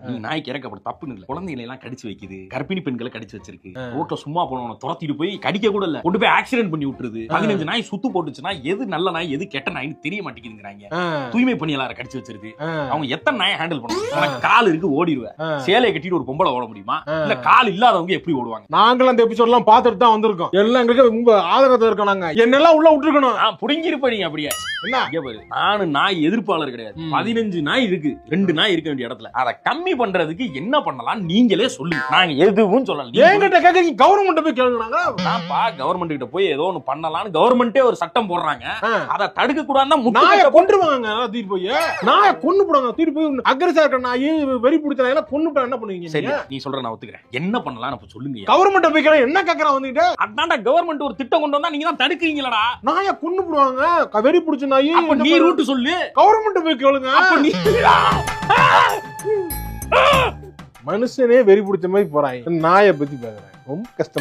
நீ நாய்க்கு இறக்கப்பட தப்புன்னு இல்ல. குழந்தைகளை எல்லாம் கடிச்சு வைக்குது, கர்ப்பிணி பெண்களை கடிச்சு வச்சிருக்கு, ரோட்ல சும்மா போனவன துரத்திட்டு போய் கடிக்க கூட இல்ல, கொண்டு போய் ஆக்சிடென்ட் பண்ணி விட்டுருது. 15 நாய் சுத்து போட்டுச்சுன்னா எது நல்ல நாய் எது கெட்ட நாய்னு தெரிய மாட்டேங்குதுங்கிறாங்க. தூய்மை பணியாளரை கடிச்சு வச்சிருக்கு. அவங்க எத்தனை நாயை ஹேண்டில் பண்ணுவாங்க? கால் இருக்கு ஓடிடுவேன், சேலையை கட்டிட்டு ஒரு பொம்பளை ஓட முடியுமா? இல்ல கால் இல்லாதவங்க எப்படி ஓடுவாங்க? நாங்களும் அந்த எபிசோட் எல்லாம் பாத்துட்டு தான் வந்திருக்கோம். எல்லாம் எங்களுக்கு ரொம்ப ஆதரவு இருக்கோம். நாங்க என்னெல்லாம் உள்ள விட்டுருக்கணும். புடிங்கிருப்ப நீங்க அப்படியே நானு நாய் எதிர்ப்பாளர் கிடையாது. 15 நாய் இருக்கு, 2 நாய் இருக்க வேண்டிய இடத்துல அதை கம்மி பண்றதுக்கு என்ன பண்ணலாம் நீங்களே சொல்லுங்க. நாங்க எதுவும் சொல்லலாம். என்கிட்ட கேட்க கவர்மெண்ட் போய் கேளுங்க. நான்ப்பா கவர்மெண்ட் கிட்ட போய் ஏதோ ஒண்ணு பண்ணலாம்னு கவர்மெண்டே ஒரு சட்டம் போடுறாங்க. அதை தடுக்க கூடாதுன்னா நாயை கொன்றுவாங்க. தீர்ப்பு போய் நாயை கொன்னு போடுவாங்க. தீர்ப்பு போய் அக்ரஸா இருக்க நாய் வெறி பிடிச்ச நாய் எல்லாம் கொன்னு என்ன பண்ணுவீங்க? சரி நீ சொல்ற நான் ஒத்துக்கிறேன். என்ன பண்ணலாம் அப்ப சொல்லுங்க. கவர்மெண்ட் போய் கேளு. என்ன கேக்குறா வந்துட்டு? அதான்டா கவர்மெண்ட் ஒரு திட்டம் கொண்டு வந்தா நீங்க தான் தடுக்கிறீங்களடா. நாயை கொன்னு போடுவாங்க. வெறி பிடிச்ச நாய். அப்ப நீ ரூட் சொல்லு. கவர்மெண்ட் போய் கேளுங்க. அப்ப நீ மனுஷனே வெறி பிடிச்ச மாதிரி போறாங்க. நாயை பத்தி பேசுறேன். ரொம்ப கஷ்டம்.